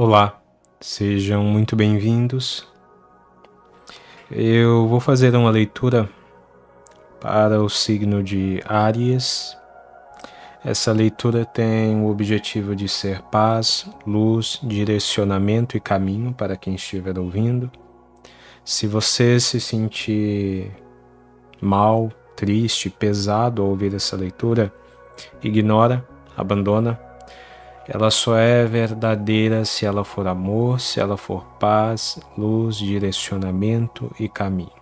Olá, sejam muito bem-vindos. Eu vou fazer uma leitura para o signo de Áries. Essa leitura tem o objetivo de ser paz, luz, direcionamento e caminho para quem estiver ouvindo. Se você se sentir mal, triste, pesado ao ouvir essa leitura, ignora, abandona. Ela só é verdadeira se ela for amor, se ela for paz, luz, direcionamento e caminho.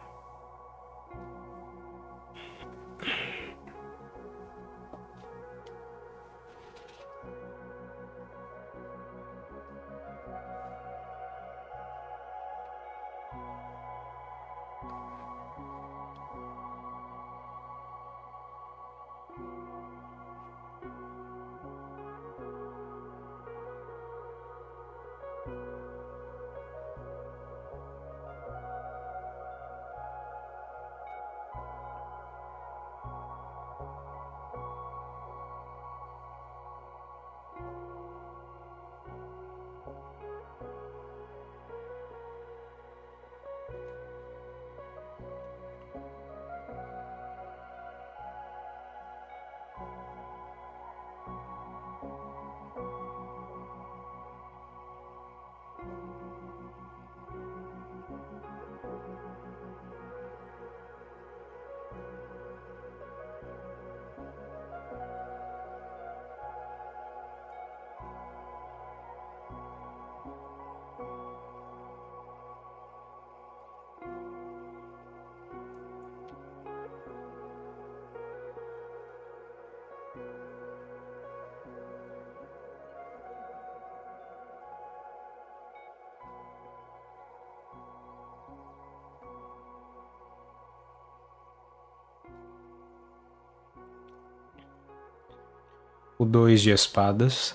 O 2 de espadas,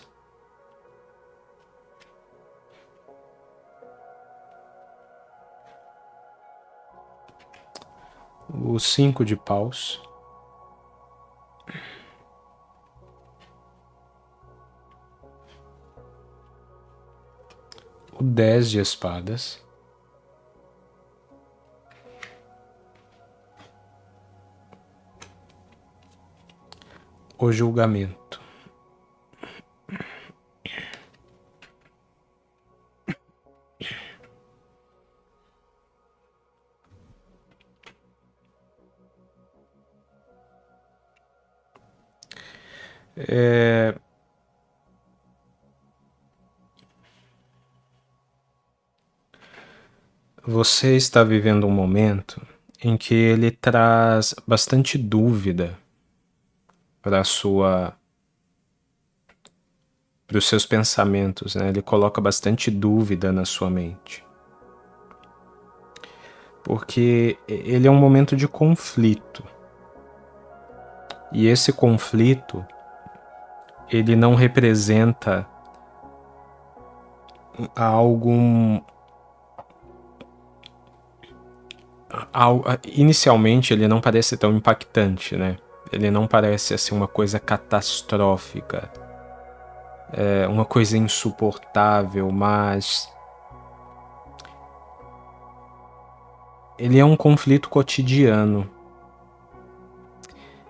o 5 de paus, o 10 de espadas, o julgamento. Você está vivendo um momento em que ele traz bastante dúvida para os seus pensamentos, né? Ele coloca bastante dúvida na sua mente. Porque ele é um momento de conflito. E esse conflito, ele não representa inicialmente ele não parece tão impactante, né? Ele não parece assim uma coisa catastrófica, uma coisa insuportável, mas ele é um conflito cotidiano.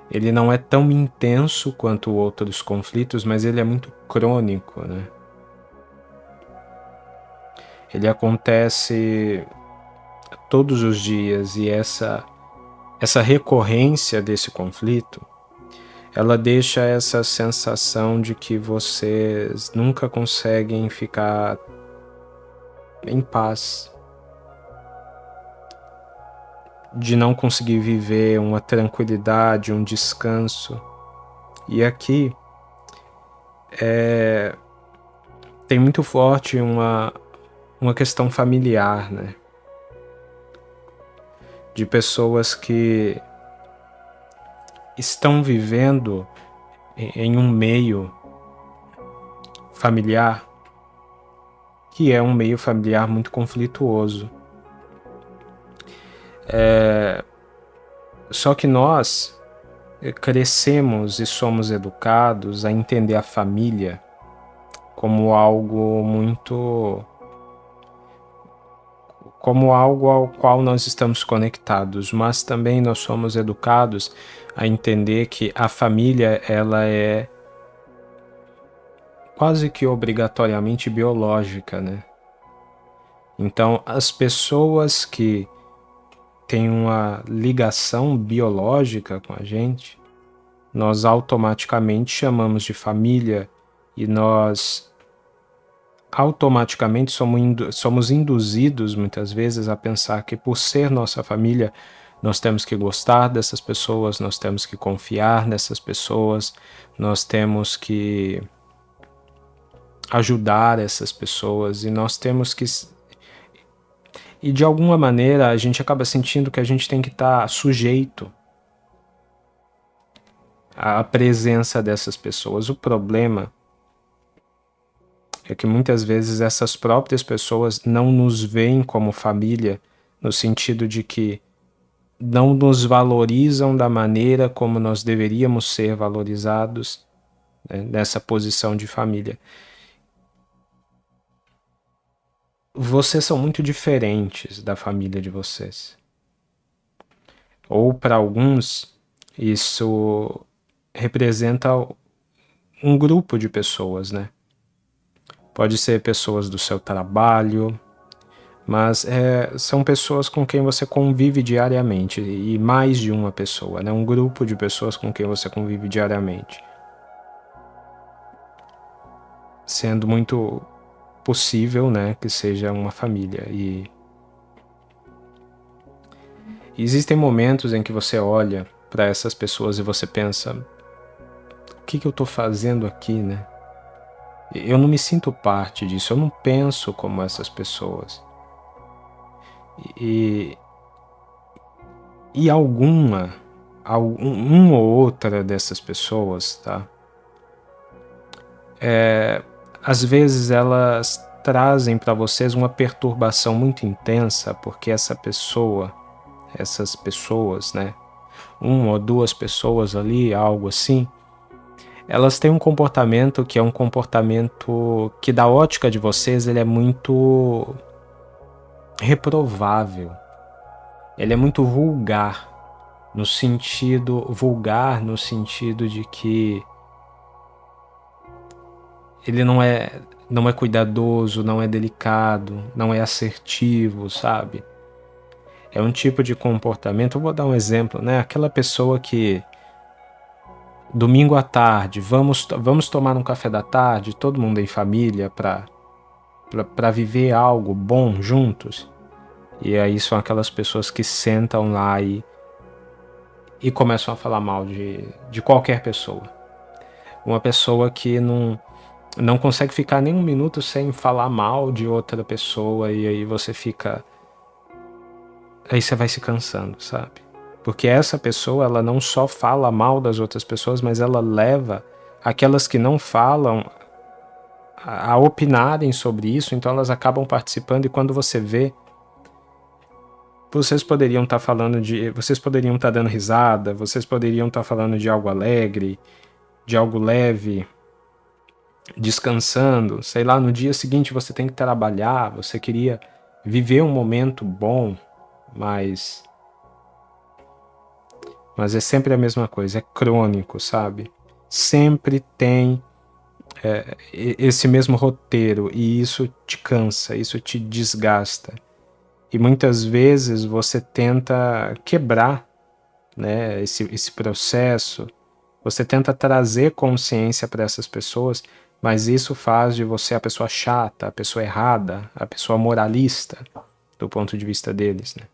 Ele não é tão intenso quanto outros conflitos, mas ele é muito crônico, né? Ele acontece todos os dias e essa recorrência desse conflito, ela deixa essa sensação de que vocês nunca conseguem ficar em paz, de não conseguir viver uma tranquilidade, um descanso. E aqui tem muito forte uma questão familiar, né? De pessoas que estão vivendo em um meio familiar que é um meio familiar muito conflituoso. Só que nós crescemos e somos educados a entender a família como algo muito... como algo ao qual nós estamos conectados, mas também nós somos educados a entender que a família, ela é quase que obrigatoriamente biológica, né? Então, as pessoas que têm uma ligação biológica com a gente, nós automaticamente chamamos de família e nós automaticamente somos induzidos muitas vezes a pensar que por ser nossa família, nós temos que gostar dessas pessoas, nós temos que confiar nessas pessoas, nós temos que ajudar essas pessoas e nós temos que... E de alguma maneira a gente acaba sentindo que a gente tem que estar sujeito à presença dessas pessoas. O problema é que muitas vezes essas próprias pessoas não nos veem como família, no sentido de que não nos valorizam da maneira como nós deveríamos ser valorizados, né, nessa posição de família. Vocês são muito diferentes da família de vocês. Ou para alguns, isso representa um grupo de pessoas, né? Pode ser pessoas do seu trabalho, mas são pessoas com quem você convive diariamente, e mais de uma pessoa, né? Um grupo de pessoas com quem você convive diariamente. Sendo muito possível, né, que seja uma família. E existem momentos em que você olha para essas pessoas e você pensa: o que eu estou fazendo aqui, né? Eu não me sinto parte disso, eu não penso como essas pessoas. E uma ou outra dessas pessoas, tá? Às vezes elas trazem para vocês uma perturbação muito intensa, porque essas pessoas, né? Uma ou duas pessoas ali, algo assim, elas têm um comportamento que é um comportamento que, da ótica de vocês, ele é muito reprovável. Ele é muito vulgar no sentido de que ele não é cuidadoso, não é delicado, não é assertivo, sabe? É um tipo de comportamento, eu vou dar um exemplo, né? Aquela pessoa que domingo à tarde, vamos tomar um café da tarde, todo mundo em família, para viver algo bom juntos. E aí são aquelas pessoas que sentam lá e começam a falar mal de qualquer pessoa. Uma pessoa que não consegue ficar nem um minuto sem falar mal de outra pessoa, e aí você fica... Aí você vai se cansando, sabe? Porque essa pessoa, ela não só fala mal das outras pessoas, mas ela leva aquelas que não falam a opinarem sobre isso, então elas acabam participando, e quando você vê, vocês poderiam estar vocês poderiam estar dando risada, vocês poderiam estar falando de algo alegre, de algo leve, descansando, sei lá, no dia seguinte você tem que trabalhar, você queria viver um momento bom, mas é sempre a mesma coisa, é crônico, sabe? Sempre tem esse mesmo roteiro, e isso te cansa, isso te desgasta. E muitas vezes você tenta quebrar, né, esse processo, você tenta trazer consciência para essas pessoas, mas isso faz de você a pessoa chata, a pessoa errada, a pessoa moralista, do ponto de vista deles, né?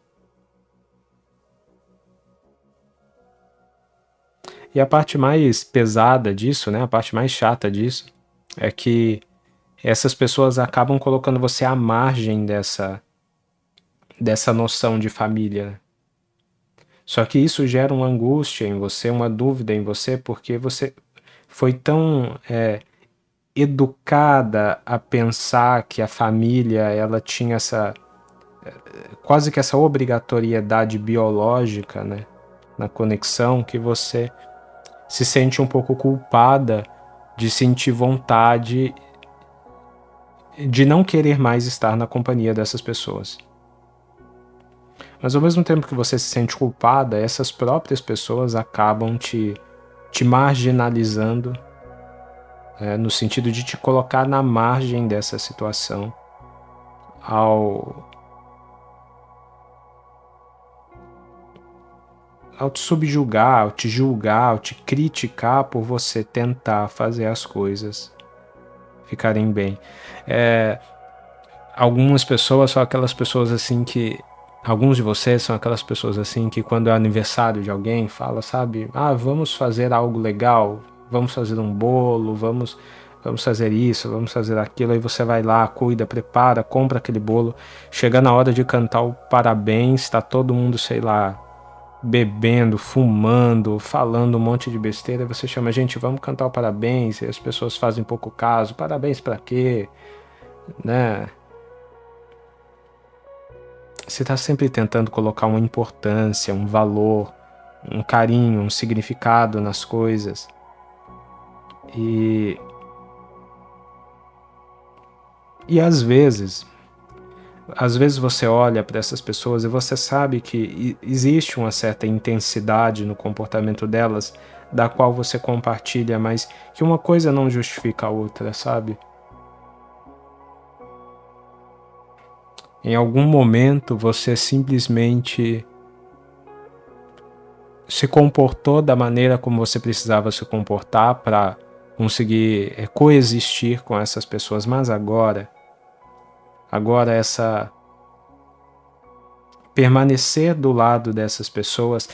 E a parte mais pesada disso, né, a parte mais chata disso, é que essas pessoas acabam colocando você à margem dessa noção de família. Só que isso gera uma angústia em você, uma dúvida em você, porque você foi tão educada a pensar que a família, ela tinha quase que essa obrigatoriedade biológica, né, na conexão, que você se sente um pouco culpada de sentir vontade de não querer mais estar na companhia dessas pessoas. Mas ao mesmo tempo que você se sente culpada, essas próprias pessoas acabam te marginalizando, no sentido de te colocar na margem dessa situação, ao te subjugar, ao te julgar, ao te criticar por você tentar fazer as coisas ficarem bem. Algumas pessoas são aquelas pessoas assim que... Alguns de vocês são aquelas pessoas assim que quando é aniversário de alguém, fala, sabe? Vamos fazer algo legal, vamos fazer um bolo, vamos fazer isso, vamos fazer aquilo. Aí você vai lá, cuida, prepara, compra aquele bolo. Chega na hora de cantar o parabéns, tá todo mundo, sei lá, bebendo, fumando, falando um monte de besteira. Você chama, gente, vamos cantar o parabéns. E as pessoas fazem pouco caso. Parabéns pra quê? Né? Você está sempre tentando colocar uma importância, um valor, um carinho, um significado nas coisas. E às vezes você olha para essas pessoas e você sabe que existe uma certa intensidade no comportamento delas, da qual você compartilha, mas que uma coisa não justifica a outra, sabe? Em algum momento você simplesmente se comportou da maneira como você precisava se comportar para conseguir coexistir com essas pessoas, mas agora essa permanecer do lado dessas pessoas,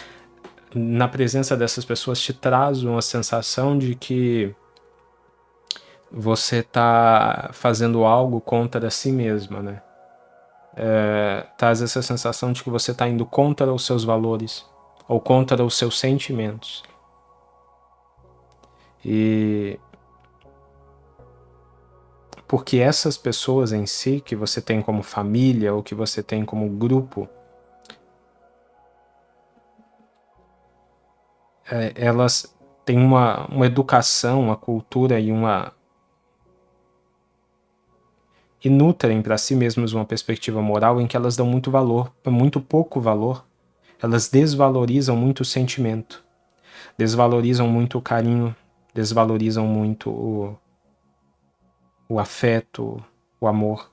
na presença dessas pessoas, te traz uma sensação de que você está fazendo algo contra si mesma, né? Traz essa sensação de que você está indo contra os seus valores ou contra os seus sentimentos. E porque essas pessoas em si, que você tem como família ou que você tem como grupo, elas têm uma educação, uma cultura e nutrem para si mesmas uma perspectiva moral em que elas dão muito valor, muito pouco valor. Elas desvalorizam muito o sentimento, desvalorizam muito o carinho, desvalorizam muito o afeto, o amor.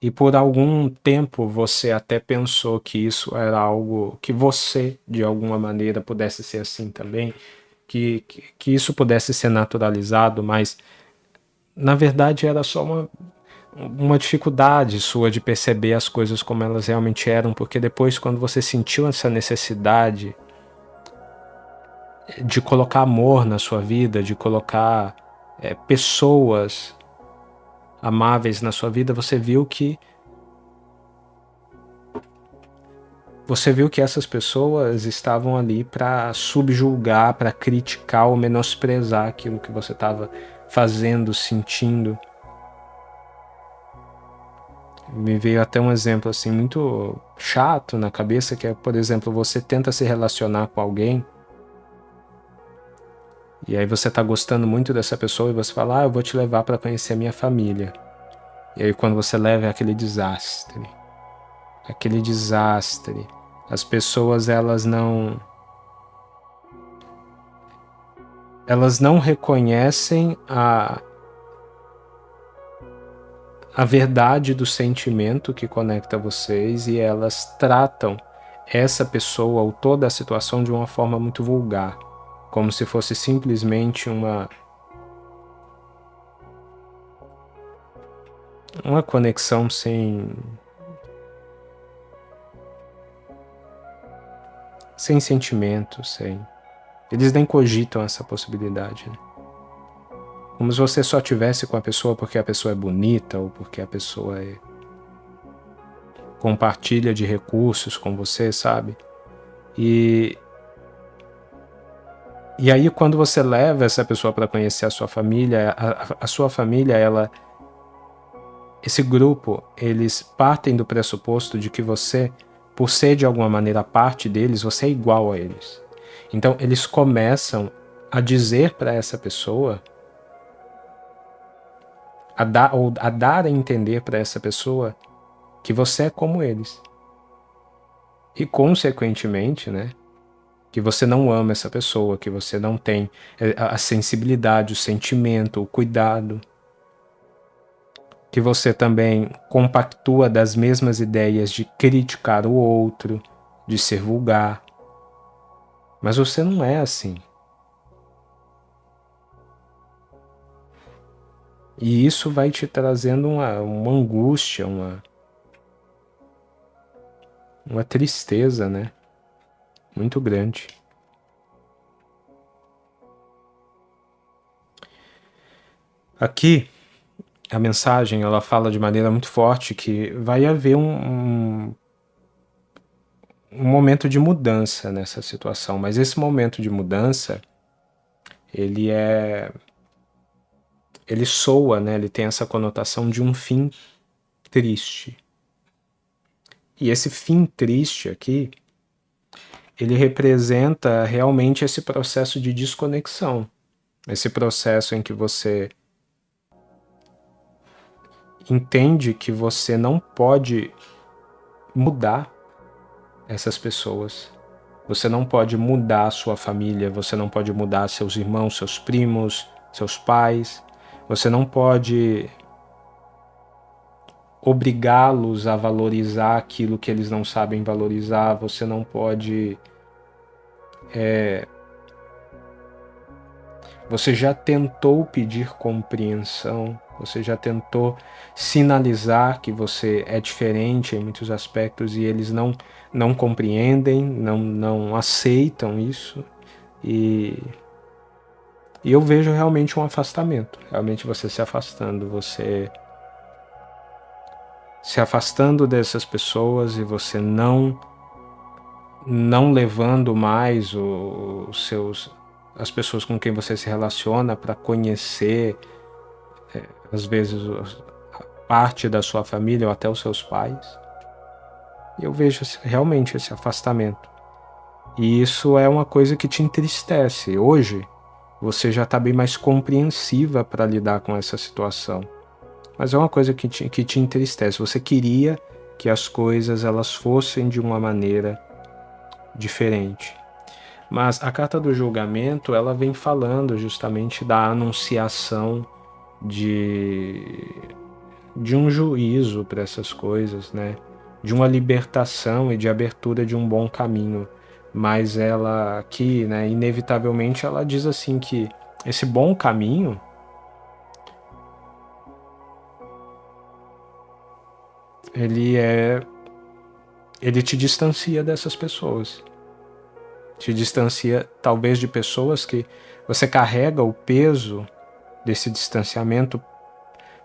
E por algum tempo você até pensou que isso era algo que você, de alguma maneira, pudesse ser assim também, que isso pudesse ser naturalizado, mas na verdade era só uma dificuldade sua de perceber as coisas como elas realmente eram, porque depois, quando você sentiu essa necessidade de colocar amor na sua vida, de colocar pessoas amáveis na sua vida, você viu que essas pessoas estavam ali para subjulgar, para criticar ou menosprezar aquilo que você estava fazendo, sentindo. Me veio até um exemplo assim muito chato na cabeça, que é, por exemplo, você tenta se relacionar com alguém e aí você tá gostando muito dessa pessoa e você fala, eu vou te levar para conhecer a minha família. E aí quando você leva é aquele desastre. As pessoas, elas não reconhecem a verdade do sentimento que conecta vocês e elas tratam essa pessoa ou toda a situação de uma forma muito vulgar, como se fosse simplesmente uma conexão sem sentimentos, eles nem cogitam essa possibilidade, né? Como se você só tivesse com a pessoa porque a pessoa é bonita ou porque a pessoa compartilha de recursos com você, sabe? E aí quando você leva essa pessoa para conhecer a sua família, a sua família, esse grupo, eles partem do pressuposto de que você, por ser de alguma maneira parte deles, você é igual a eles. Então eles começam a dizer para essa pessoa a dar a entender para essa pessoa que você é como eles. E, consequentemente, né, que você não ama essa pessoa, que você não tem a sensibilidade, o sentimento, o cuidado, que você também compactua das mesmas ideias de criticar o outro, de ser vulgar. Mas você não é assim. E isso vai te trazendo uma angústia, uma tristeza, né? Muito grande. Aqui, a mensagem, ela fala de maneira muito forte que vai haver um momento de mudança nessa situação, mas esse momento de mudança, ele soa, né? Ele tem essa conotação de um fim triste. E esse fim triste aqui, ele representa realmente esse processo de desconexão, esse processo em que você entende que você não pode mudar essas pessoas. Você não pode mudar a sua família, você não pode mudar seus irmãos, seus primos, seus pais. Você não pode obrigá-los a valorizar aquilo que eles não sabem valorizar. Você não pode... Você já tentou pedir compreensão, você já tentou sinalizar que você é diferente em muitos aspectos e eles não compreendem, não aceitam isso. E eu vejo realmente um afastamento, realmente você se afastando, você se afastando dessas pessoas e você não levando mais as pessoas com quem você se relaciona para conhecer, às vezes, parte da sua família ou até os seus pais. E eu vejo realmente esse afastamento. E isso é uma coisa que te entristece. Hoje, você já está bem mais compreensiva para lidar com essa situação. Mas é uma coisa que te entristece. Você queria que as coisas elas fossem de uma maneira diferente. Mas a carta do julgamento, ela vem falando justamente da anunciação de um juízo para essas coisas, né? De uma libertação e de abertura de um bom caminho. Mas ela aqui, né, inevitavelmente ela diz assim que esse bom caminho, ele te distancia dessas pessoas. Te distancia talvez de pessoas que você carrega o peso desse distanciamento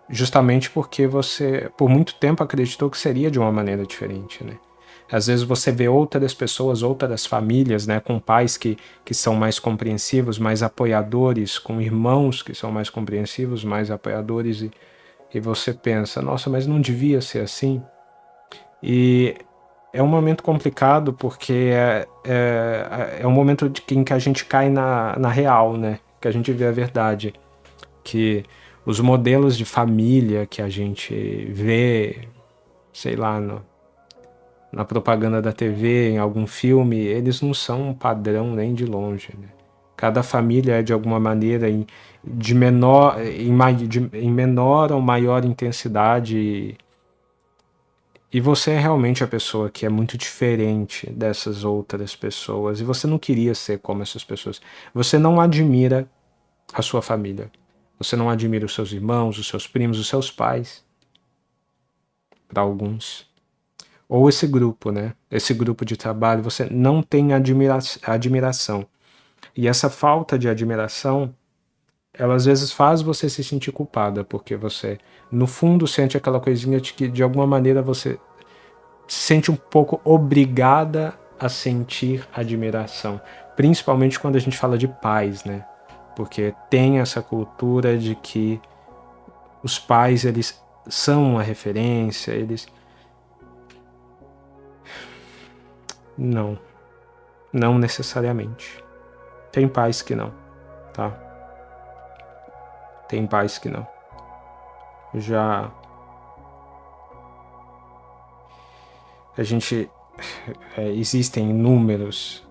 justamente porque você por muito tempo acreditou que seria de uma maneira diferente, né? Às vezes você vê outras pessoas, outras famílias, né, com pais que são mais compreensivos, mais apoiadores, com irmãos que são mais compreensivos, mais apoiadores, e você pensa, nossa, mas não devia ser assim? E é um momento complicado porque é um momento em que a gente cai na real, né? Que a gente vê a verdade. Que os modelos de família que a gente vê, sei lá, na propaganda da TV, em algum filme, eles não são um padrão nem de longe, né? Cada família é de alguma maneira em menor ou maior intensidade. E você é realmente a pessoa que é muito diferente dessas outras pessoas. E você não queria ser como essas pessoas. Você não admira a sua família. Você não admira os seus irmãos, os seus primos, os seus pais, para alguns. Ou esse grupo, né? Esse grupo de trabalho, você não tem admiração. E essa falta de admiração, ela às vezes faz você se sentir culpada, porque você, no fundo, sente aquela coisinha de que, de alguma maneira, você se sente um pouco obrigada a sentir admiração. Principalmente quando a gente fala de pais, né? Porque tem essa cultura de que os pais, eles são uma referência, eles... Não, não necessariamente. Tem pais que não, tá? Tem pais que não. já a gente existem números,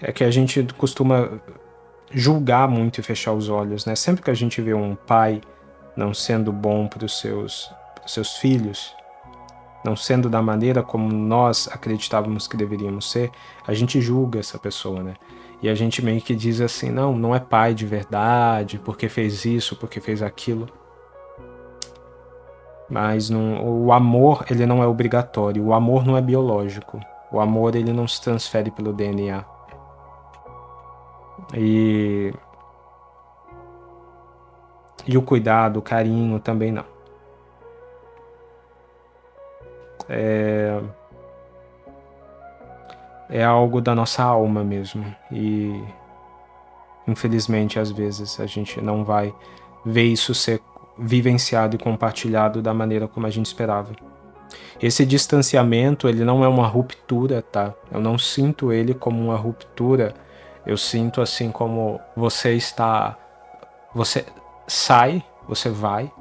é que a gente costuma julgar muito e fechar os olhos, né? Sempre que a gente vê um pai não sendo bom para os seus filhos, não sendo da maneira como nós acreditávamos que deveríamos ser, a gente julga essa pessoa, né? E a gente meio que diz assim, não, não é pai de verdade, porque fez isso, porque fez aquilo. Mas não, o amor, ele não é obrigatório, o amor não é biológico. O amor, ele não se transfere pelo DNA. E, e o cuidado, o carinho também não. É algo da nossa alma mesmo. E infelizmente, às vezes, a gente não vai ver isso ser vivenciado e compartilhado da maneira como a gente esperava. Esse distanciamento, ele não é uma ruptura, tá? Eu não sinto ele como uma ruptura. Eu sinto assim como você sai, você vai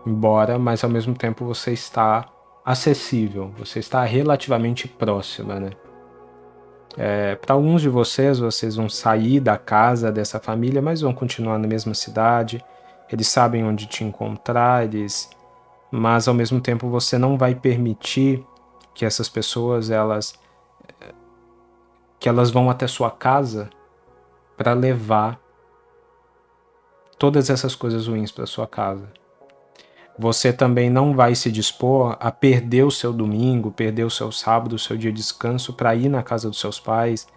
embora, mas ao mesmo tempo você está acessível, você está relativamente próxima, né? Para alguns de vocês vão sair da casa dessa família, mas vão continuar na mesma cidade. Eles sabem onde te encontrar, mas ao mesmo tempo você não vai permitir que essas pessoas que elas vão até sua casa para levar todas essas coisas ruins para sua casa. Você também não vai se dispor a perder o seu domingo, perder o seu sábado, o seu dia de descanso para ir na casa dos seus pais,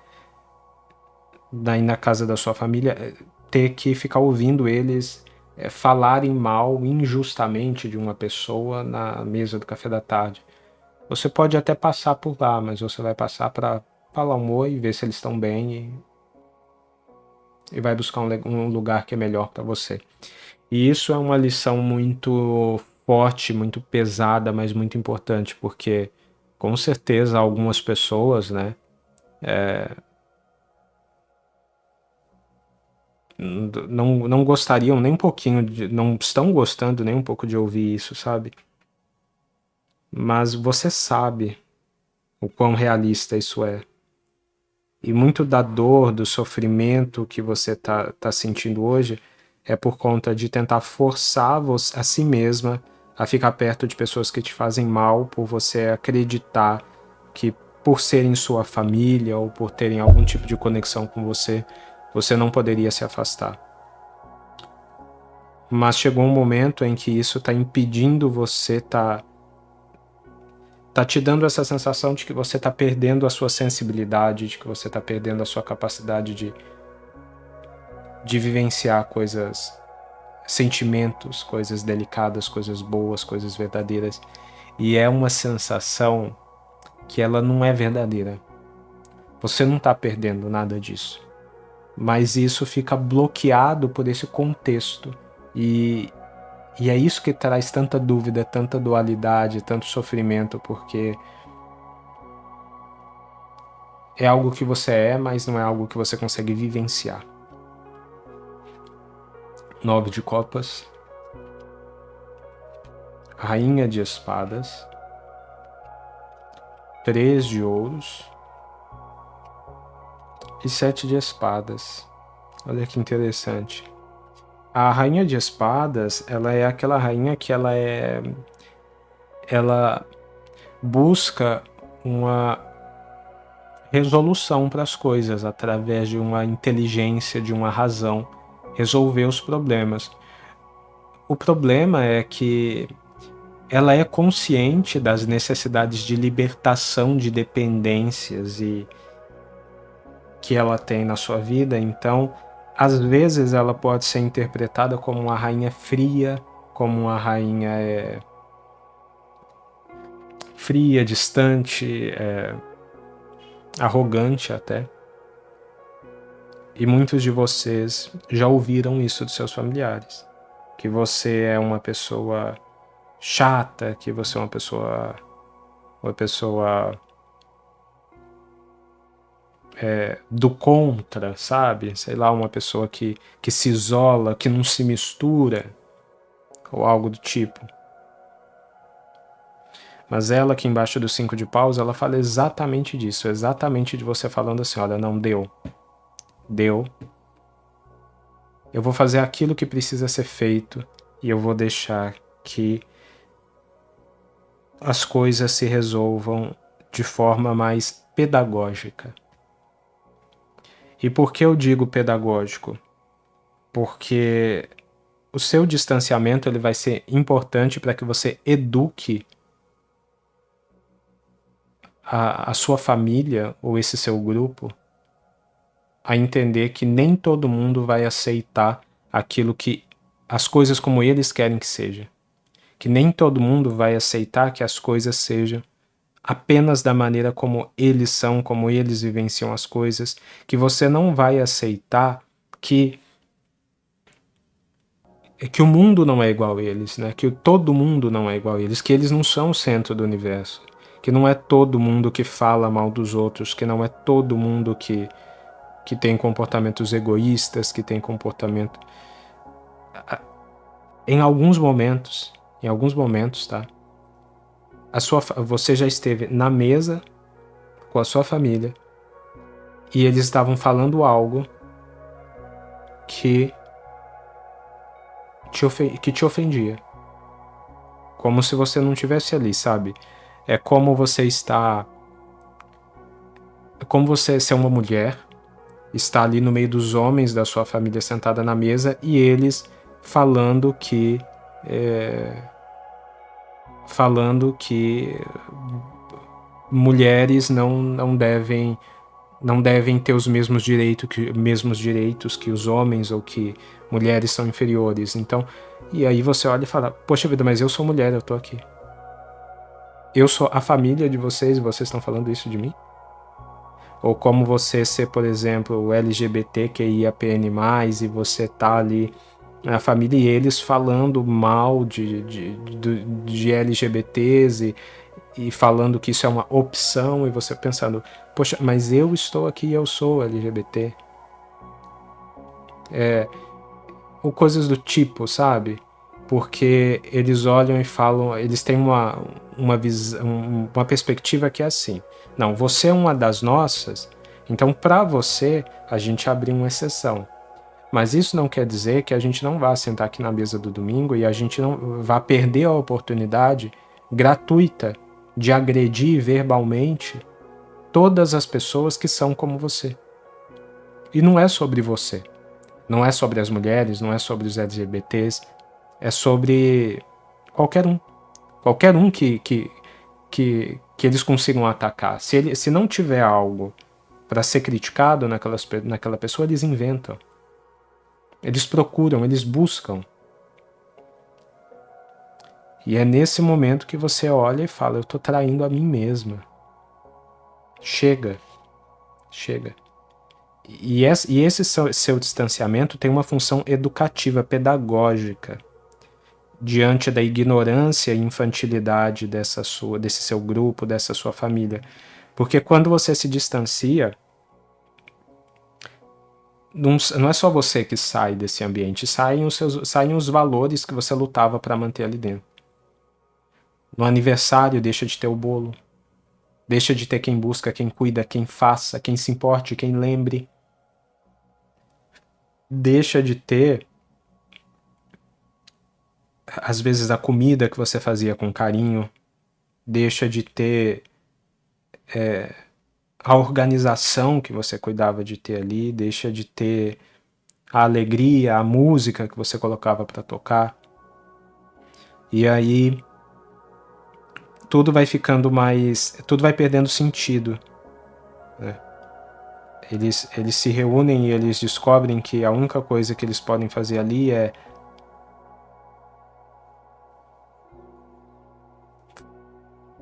daí na casa da sua família, ter que ficar ouvindo eles falarem mal injustamente de uma pessoa na mesa do café da tarde. Você pode até passar por lá, mas você vai passar para falar um oi, ver se eles estão bem e vai buscar um lugar que é melhor para você. E isso é uma lição muito forte, muito pesada, mas muito importante, porque com certeza algumas pessoas, né, não gostariam nem um pouquinho, não estão gostando nem um pouco de ouvir isso, sabe? Mas você sabe o quão realista isso é. E muito da dor, do sofrimento que você tá sentindo hoje é por conta de tentar forçar a si mesma a ficar perto de pessoas que te fazem mal, por você acreditar que por serem sua família ou por terem algum tipo de conexão com você, você não poderia se afastar. Mas chegou um momento em que isso está impedindo você, tá te dando essa sensação de que você está perdendo a sua sensibilidade, de que você está perdendo a sua capacidade de vivenciar coisas, sentimentos, coisas delicadas, coisas boas, coisas verdadeiras. E é uma sensação que ela não é verdadeira. Você não está perdendo nada disso. Mas isso fica bloqueado por esse contexto. E é isso que traz tanta dúvida, tanta dualidade, tanto sofrimento, porque é algo que você é, mas não é algo que você consegue vivenciar. 9 de copas, rainha de espadas, 3 de ouros e 7 de espadas. Olha que interessante. A rainha de espadas, ela é aquela rainha que ela busca uma resolução para as coisas através de uma inteligência, de uma razão, resolver os problemas. O problema é que ela é consciente das necessidades de libertação de dependências e que ela tem na sua vida, então às vezes ela pode ser interpretada como uma rainha fria, como uma rainha fria, distante, arrogante até. E muitos de vocês já ouviram isso dos seus familiares, que você é uma pessoa chata, que você é uma pessoa do contra, sabe? Sei lá, uma pessoa que se isola, que não se mistura. ou algo do tipo. Mas ela aqui embaixo do 5 de paus, ela fala exatamente disso, exatamente de você falando assim, olha, não deu. Eu vou fazer aquilo que precisa ser feito e eu vou deixar que as coisas se resolvam de forma mais pedagógica. E por que eu digo pedagógico? Porque o seu distanciamento ele vai ser importante para que você eduque a sua família ou esse seu grupo a entender que nem todo mundo vai aceitar aquilo que as coisas como eles querem que seja. Que nem todo mundo vai aceitar que as coisas sejam apenas da maneira como eles são, como eles vivenciam as coisas, que você não vai aceitar que o mundo não é igual a eles, né? Que todo mundo não é igual a eles, que eles não são o centro do universo, que não é todo mundo que fala mal dos outros, que não é todo mundo que tem comportamentos egoístas, que tem comportamento... Em alguns momentos, tá? Você já esteve na mesa com a sua família e eles estavam falando algo que te ofendia. Como se você não estivesse ali, sabe? É como você está... É como você ser uma mulher, está ali no meio dos homens da sua família sentada na mesa e eles falando que... falando que mulheres não devem ter os mesmos direitos que os homens, ou que mulheres são inferiores. Então, e aí você olha e fala, poxa vida, mas eu sou mulher, eu tô aqui. Eu sou a família de vocês e vocês estão falando isso de mim? Ou como você ser, por exemplo, o LGBTQIAPN+, e você tá ali, a família e eles falando mal de LGBTs e falando que isso é uma opção, e você pensando, poxa, mas eu estou aqui e eu sou LGBT. Ou coisas do tipo, sabe? Porque eles olham e falam, eles têm uma perspectiva que é assim, não, você é uma das nossas, então para você a gente abriu uma exceção. Mas isso não quer dizer que a gente não vá sentar aqui na mesa do domingo e a gente não vá perder a oportunidade gratuita de agredir verbalmente todas as pessoas que são como você. E não é sobre você. Não é sobre as mulheres, não é sobre os LGBTs, é sobre qualquer um. Qualquer um que eles consigam atacar. Se não tiver algo para ser criticado naquela pessoa, eles inventam. Eles procuram, eles buscam. E é nesse momento que você olha e fala, eu estou traindo a mim mesma. Chega. E esse seu distanciamento tem uma função educativa, pedagógica, diante da ignorância e infantilidade desse seu grupo, dessa sua família. Porque quando você se distancia, não é só você que sai desse ambiente, saem os valores que você lutava para manter ali dentro. No aniversário deixa de ter o bolo, deixa de ter quem busca, quem cuida, quem faça, quem se importe, quem lembre. Deixa de ter, às vezes, a comida que você fazia com carinho, deixa de ter a organização que você cuidava de ter ali, deixa de ter a alegria, a música que você colocava para tocar. E aí tudo vai perdendo sentido, né? Eles se reúnem e eles descobrem que a única coisa que eles podem fazer ali é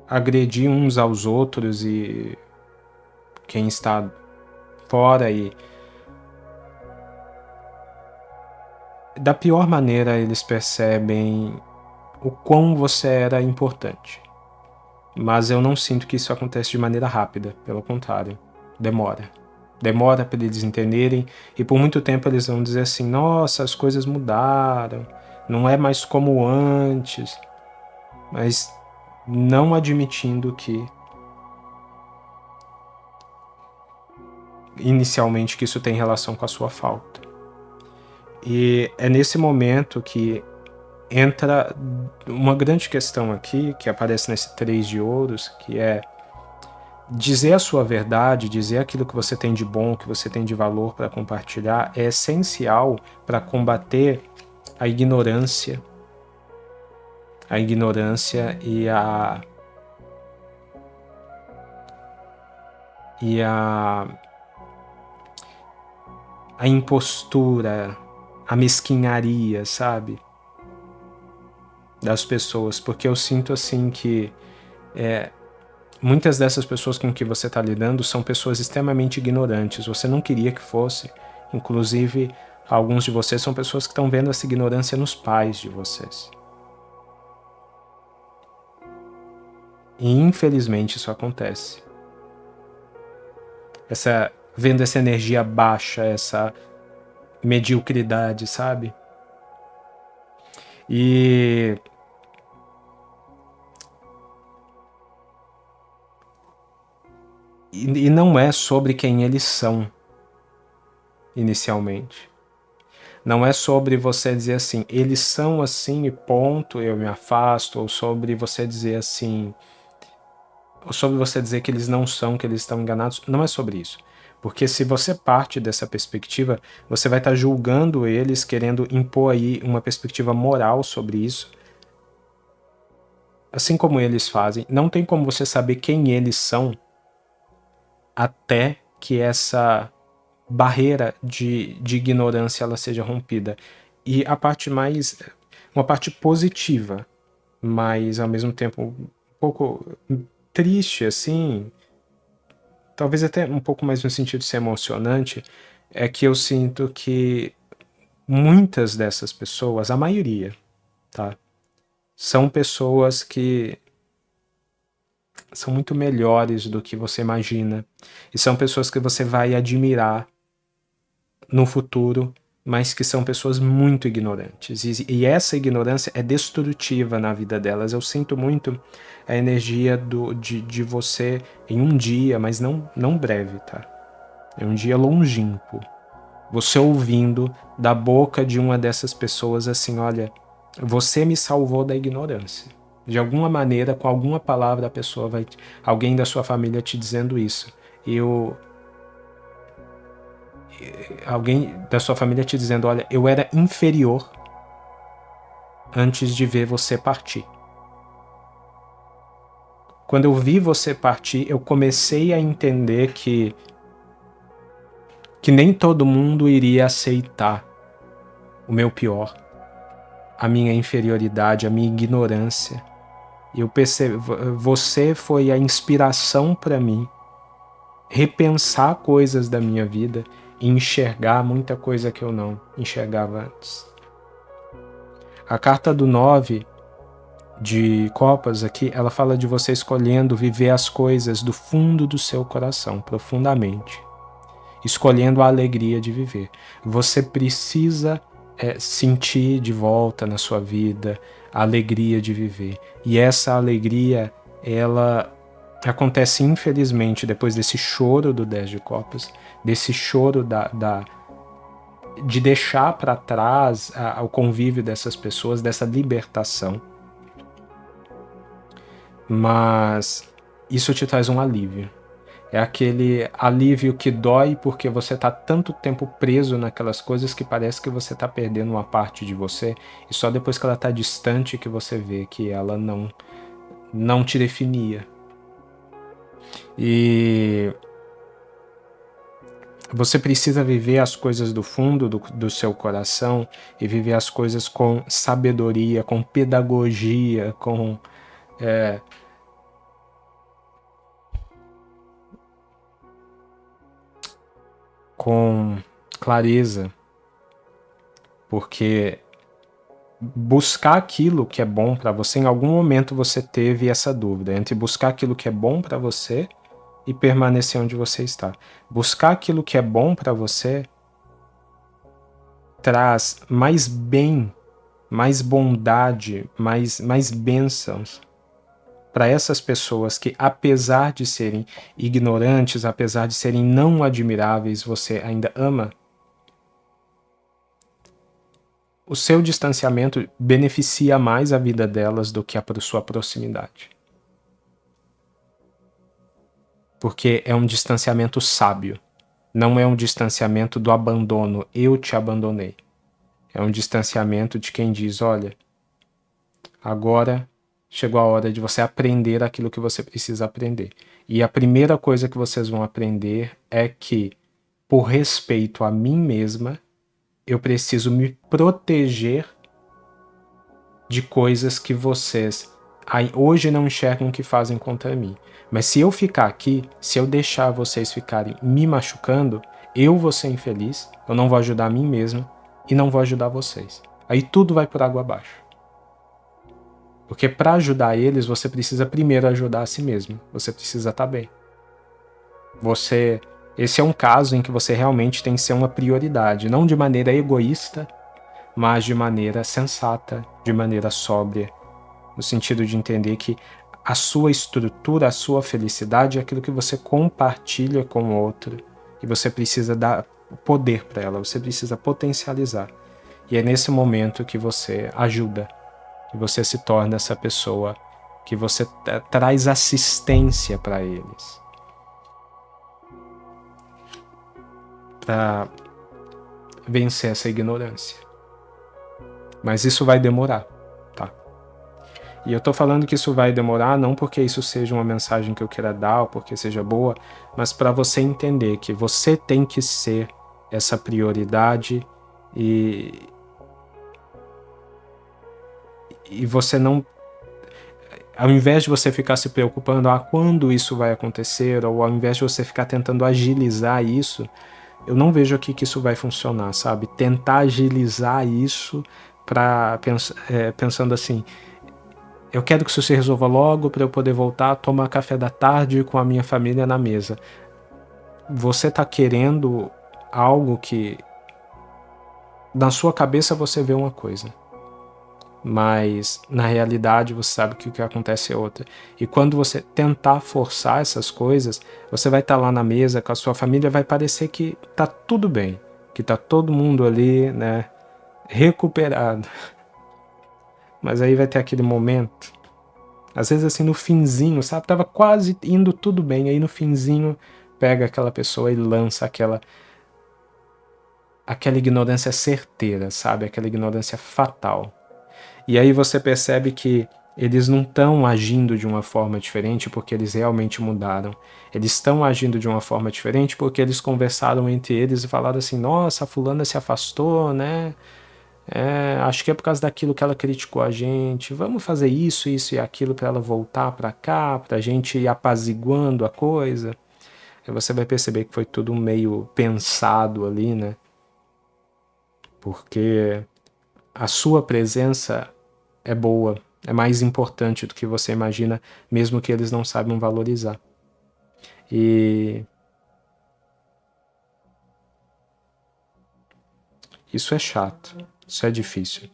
agredir uns aos outros e quem está fora, e da pior maneira eles percebem o quão você era importante. Mas eu não sinto que isso acontece de maneira rápida, pelo contrário, demora. Demora para eles entenderem, e por muito tempo eles vão dizer assim, nossa, as coisas mudaram, não é mais como antes, mas não admitindo que inicialmente que isso tem relação com a sua falta. E é nesse momento que entra uma grande questão aqui, que aparece nesse 3 de ouros, que é dizer a sua verdade, dizer aquilo que você tem de bom, que você tem de valor para compartilhar, é essencial para combater a ignorância e a impostura, a mesquinharia, sabe? Das pessoas, porque eu sinto assim que muitas dessas pessoas com que você está lidando são pessoas extremamente ignorantes. Você não queria que fosse. Inclusive, alguns de vocês são pessoas que estão vendo essa ignorância nos pais de vocês. E infelizmente isso acontece. Vendo essa energia baixa, essa mediocridade, sabe? E não é sobre quem eles são inicialmente. Não é sobre você dizer assim, eles são assim e ponto, eu me afasto, ou sobre você dizer assim, ou sobre você dizer que eles não são, que eles estão enganados. Não é sobre isso. Porque se você parte dessa perspectiva, você vai estar julgando eles, querendo impor aí uma perspectiva moral sobre isso. Assim como eles fazem, não tem como você saber quem eles são até que essa barreira de ignorância ela seja rompida. E a parte mais, uma parte positiva, mas ao mesmo tempo um pouco triste, assim, talvez até um pouco mais no sentido de ser emocionante, é que eu sinto que muitas dessas pessoas, a maioria, tá, são pessoas que são muito melhores do que você imagina, e são pessoas que você vai admirar no futuro, mas que são pessoas muito ignorantes. E essa ignorância é destrutiva na vida delas. Eu sinto muito a energia de você em um dia, mas não breve, tá? É um dia longínquo. Você ouvindo da boca de uma dessas pessoas assim, olha, você me salvou da ignorância. De alguma maneira, com alguma palavra, a pessoa vai, alguém da sua família te dizendo isso. Alguém da sua família te dizendo, olha, eu era inferior antes de ver você partir. Quando eu vi você partir, eu comecei a entender que nem todo mundo iria aceitar o meu pior, a minha inferioridade, a minha ignorância. Eu percebi, você foi a inspiração para mim repensar coisas da minha vida e enxergar muita coisa que eu não enxergava antes. A carta do 9 de copas aqui, ela fala de você escolhendo viver as coisas do fundo do seu coração, profundamente. Escolhendo a alegria de viver. Você precisa sentir de volta na sua vida a alegria de viver. E essa alegria, ela acontece infelizmente depois desse choro do 10 de copas, desse choro de deixar para trás o convívio dessas pessoas, dessa libertação. Mas isso te traz um alívio. É aquele alívio que dói porque você está tanto tempo preso naquelas coisas que parece que você está perdendo uma parte de você, e só depois que ela está distante que você vê que ela não te definia. E você precisa viver as coisas do fundo do seu coração e viver as coisas com sabedoria, com pedagogia, com clareza, porque buscar aquilo que é bom para você, em algum momento você teve essa dúvida entre buscar aquilo que é bom para você e permanecer onde você está. Buscar aquilo que é bom para você traz mais bem mais bondade, mais bênçãos para essas pessoas que, apesar de serem ignorantes, apesar de serem não admiráveis, você ainda ama? O seu distanciamento beneficia mais a vida delas do que a sua proximidade. Porque é um distanciamento sábio. Não é um distanciamento do abandono, eu te abandonei. É um distanciamento de quem diz, olha, agora chegou a hora de você aprender aquilo que você precisa aprender. E a primeira coisa que vocês vão aprender é que, por respeito a mim mesma, eu preciso me proteger de coisas que vocês hoje não enxergam que fazem contra mim. Mas se eu ficar aqui, se eu deixar vocês ficarem me machucando, eu vou ser infeliz, eu não vou ajudar a mim mesmo e não vou ajudar vocês. Aí tudo vai por água abaixo. Porque para ajudar eles, você precisa primeiro ajudar a si mesmo. Você precisa estar bem. Esse é um caso em que você realmente tem que ser uma prioridade, não de maneira egoísta, mas de maneira sensata, de maneira sóbria, no sentido de entender que a sua estrutura, a sua felicidade é aquilo que você compartilha com o outro e você precisa dar poder para ela, você precisa potencializar. E é nesse momento que você ajuda, que você se torna essa pessoa, que você traz assistência para eles. Para vencer essa ignorância. Mas isso vai demorar, tá? E eu tô falando que isso vai demorar não porque isso seja uma mensagem que eu queira dar ou porque seja boa, mas para você entender que você tem que ser essa prioridade e você não, ao invés de você ficar se preocupando quando isso vai acontecer, ou ao invés de você ficar tentando agilizar isso, eu não vejo aqui que isso vai funcionar, sabe? Tentar agilizar isso pensando assim, eu quero que isso se resolva logo para eu poder voltar a tomar café da tarde com a minha família na mesa. Você está querendo algo que na sua cabeça você vê uma coisa, mas na realidade você sabe que o que acontece é outra. E quando você tentar forçar essas coisas, você vai estar lá na mesa com a sua família, vai parecer que tá tudo bem, que tá todo mundo ali, né, recuperado. Mas aí vai ter aquele momento, às vezes assim no finzinho, sabe, tava quase indo tudo bem, aí no finzinho pega aquela pessoa e lança aquela ignorância certeira, sabe, aquela ignorância fatal. E aí você percebe que eles não estão agindo de uma forma diferente porque eles realmente mudaram. Eles estão agindo de uma forma diferente porque eles conversaram entre eles e falaram assim, nossa, a fulana se afastou, né? Acho que é por causa daquilo que ela criticou a gente. Vamos fazer isso, isso e aquilo para ela voltar para cá, para a gente ir apaziguando a coisa. Aí você vai perceber que foi tudo meio pensado ali, né? Porque a sua presença é boa, é mais importante do que você imagina, mesmo que eles não saibam valorizar. E isso é chato, isso é difícil.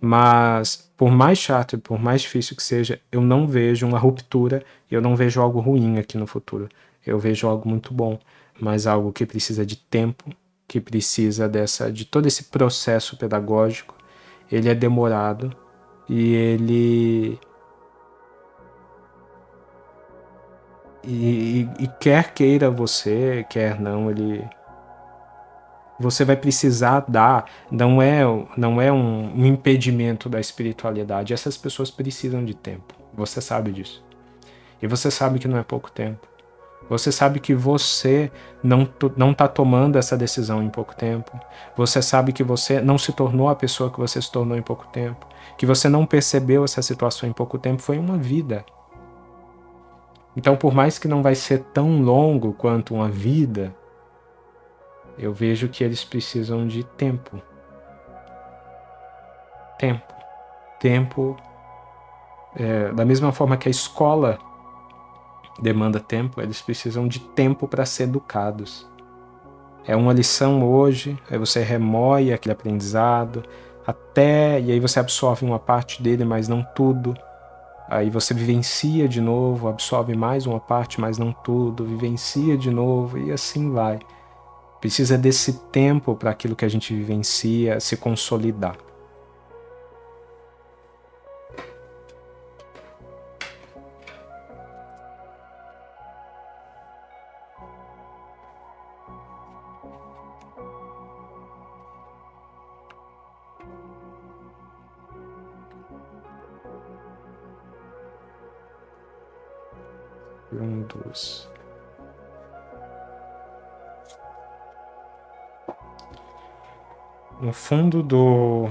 Mas, por mais chato e por mais difícil que seja, eu não vejo uma ruptura, eu não vejo algo ruim aqui no futuro. Eu vejo algo muito bom, mas algo que precisa de tempo, que precisa de todo esse processo pedagógico. Ele é demorado e ele e quer queira você, quer não, você vai precisar dar, não é um impedimento da espiritualidade. Essas pessoas precisam de tempo, você sabe disso. E você sabe que não é pouco tempo. Você sabe que você não está tomando essa decisão em pouco tempo. Você sabe que você não se tornou a pessoa que você se tornou em pouco tempo. Que você não percebeu essa situação em pouco tempo. Foi uma vida. Então, por mais que não vai ser tão longo quanto uma vida, eu vejo que eles precisam de tempo. Tempo. Tempo, da mesma forma que a escola demanda tempo, eles precisam de tempo para ser educados. É uma lição hoje, aí você remoe aquele aprendizado, e aí você absorve uma parte dele, mas não tudo. Aí você vivencia de novo, absorve mais uma parte, mas não tudo, vivencia de novo e assim vai. Precisa desse tempo para aquilo que a gente vivencia se consolidar. Dois. No fundo do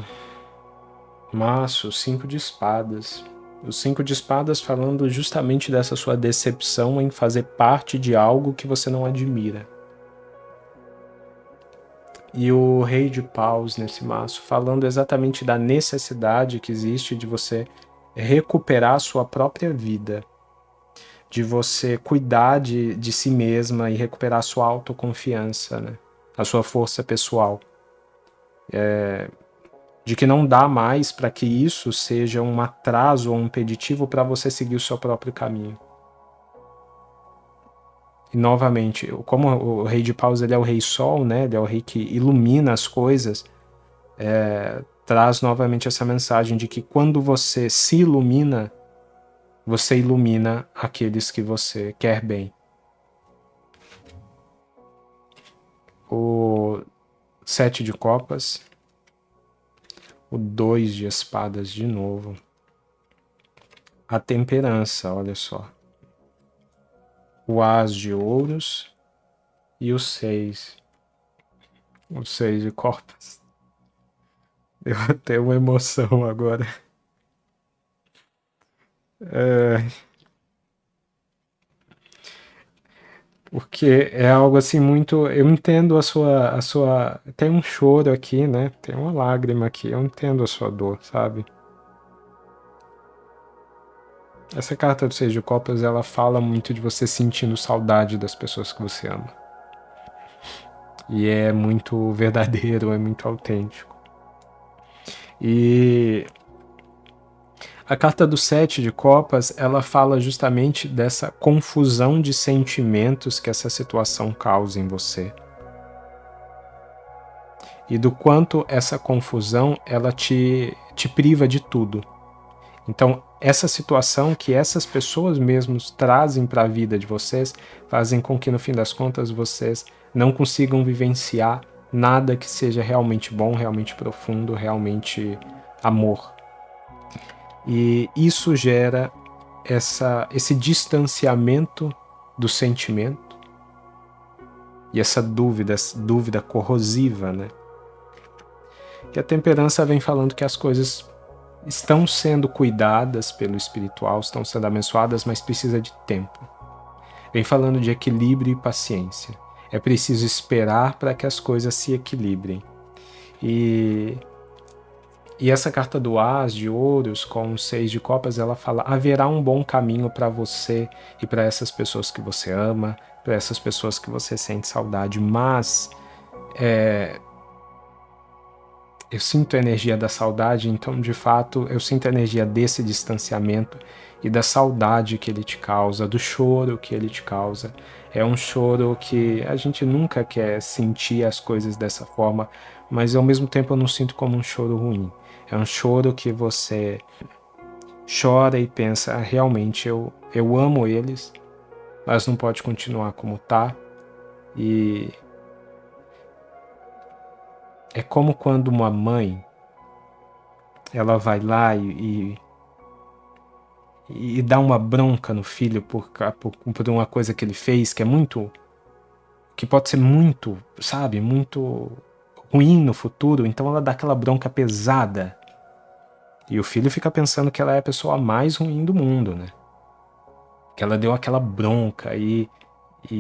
maço, 5 de espadas. Os 5 de espadas falando justamente dessa sua decepção em fazer parte de algo que você não admira. E o rei de paus nesse maço falando exatamente da necessidade que existe de você recuperar a sua própria vida, de você cuidar de si mesma e recuperar a sua autoconfiança, né? A sua força pessoal. De que não dá mais para que isso seja um atraso ou um impeditivo para você seguir o seu próprio caminho. E novamente, como o rei de paus ele é o rei sol, né? Ele é o rei que ilumina as coisas, traz novamente essa mensagem de que quando você se ilumina, você ilumina aqueles que você quer bem. O 7 de copas, o 2 de espadas de novo, a temperança, olha só, o as de ouros e o 6 de copas. Deu até uma emoção agora. Porque é algo assim muito. Eu entendo a sua. Tem um choro aqui, né? Tem uma lágrima aqui. Eu entendo a sua dor, sabe? Essa carta do 6 de copas, ela fala muito de você sentindo saudade das pessoas que você ama. E é muito verdadeiro, é muito autêntico. E a carta do 7 de copas, ela fala justamente dessa confusão de sentimentos que essa situação causa em você. E do quanto essa confusão, ela te priva de tudo. Então, essa situação que essas pessoas mesmos trazem para a vida de vocês, fazem com que, no fim das contas, vocês não consigam vivenciar nada que seja realmente bom, realmente profundo, realmente amor. E isso gera esse distanciamento do sentimento e essa dúvida corrosiva, né? Que a temperança vem falando que as coisas estão sendo cuidadas pelo espiritual, estão sendo abençoadas, mas precisa de tempo. Vem falando de equilíbrio e paciência. É preciso esperar para que as coisas se equilibrem. E essa carta do As de Ouros com o 6 de Copas, ela fala: haverá um bom caminho para você e para essas pessoas que você ama, para essas pessoas que você sente saudade, mas eu sinto a energia da saudade, então de fato eu sinto a energia desse distanciamento e da saudade que ele te causa, do choro que ele te causa. É um choro que a gente nunca quer sentir as coisas dessa forma, mas ao mesmo tempo eu não sinto como um choro ruim. É um choro que você chora e pensa: realmente eu amo eles, mas não pode continuar como tá. E é como quando uma mãe ela vai lá e dá uma bronca no filho por uma coisa que ele fez que é muito, que pode ser muito, sabe, muito ruim no futuro, então ela dá aquela bronca pesada e o filho fica pensando que ela é a pessoa mais ruim do mundo, né? Que ela deu aquela bronca e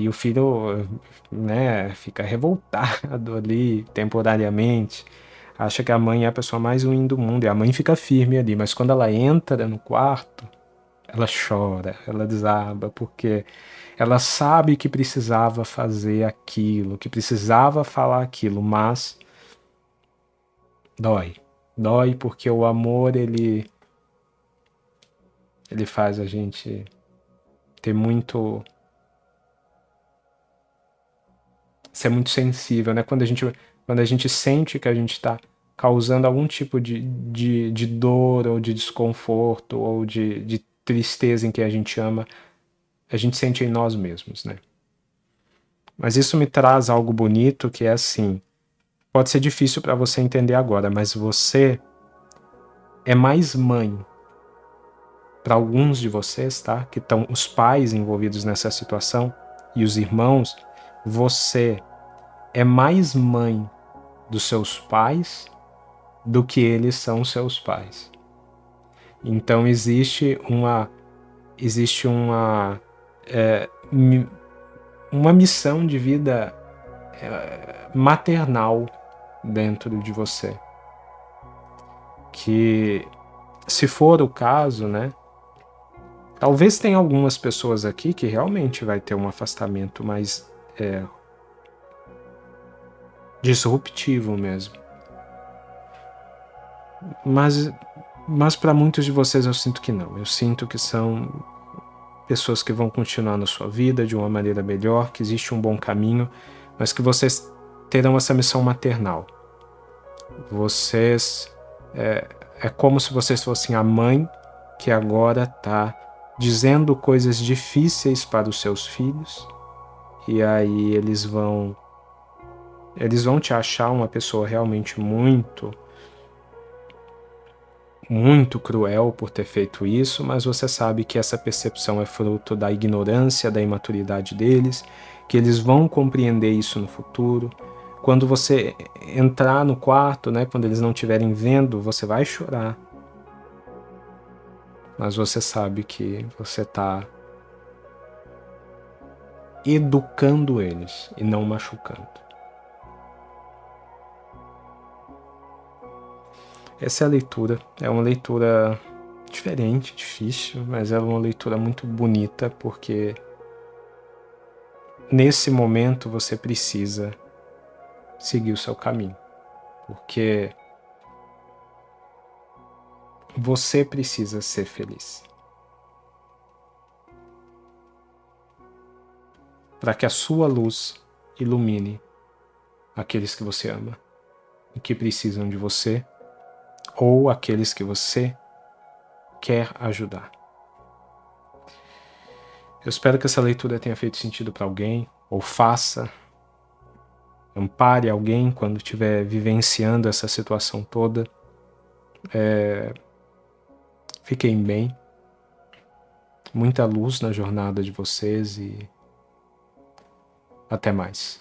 o filho, né, fica revoltado ali temporariamente, acha que a mãe é a pessoa mais ruim do mundo e a mãe fica firme ali, mas quando ela entra no quarto, ela chora, ela desaba, porque ela sabe que precisava fazer aquilo, que precisava falar aquilo, mas dói. Dói porque o amor, ele faz a gente ter muito... ser muito sensível, né? Quando a gente sente que a gente está causando algum tipo de dor ou de desconforto ou de tristeza em quem a gente ama, a gente sente em nós mesmos, né? Mas isso me traz algo bonito que é assim, pode ser difícil para você entender agora, mas você é mais mãe para alguns de vocês, tá? Que estão os pais envolvidos nessa situação e os irmãos, você é mais mãe dos seus pais do que eles são seus pais. Então existe uma missão de vida maternal dentro de você, que, se for o caso, né, talvez tenha algumas pessoas aqui que realmente vai ter um afastamento mais disruptivo mesmo. Mas para muitos de vocês eu sinto que não. Eu sinto que são pessoas que vão continuar na sua vida de uma maneira melhor, que existe um bom caminho, mas que vocês terão essa missão maternal. Vocês... é como se vocês fossem a mãe que agora está dizendo coisas difíceis para os seus filhos, e aí eles vão te achar uma pessoa realmente muito cruel por ter feito isso, mas você sabe que essa percepção é fruto da ignorância, da imaturidade deles, que eles vão compreender isso no futuro. Quando você entrar no quarto, né, quando eles não estiverem vendo, você vai chorar. Mas você sabe que você está educando eles e não machucando. Essa é a leitura. É uma leitura diferente, difícil, mas é uma leitura muito bonita, porque nesse momento você precisa seguir o seu caminho, porque você precisa ser feliz. Para que a sua luz ilumine aqueles que você ama e que precisam de você, ou aqueles que você quer ajudar. Eu espero que essa leitura tenha feito sentido para alguém, ou faça. Ampare alguém quando estiver vivenciando essa situação toda. Fiquem bem. Muita luz na jornada de vocês e até mais.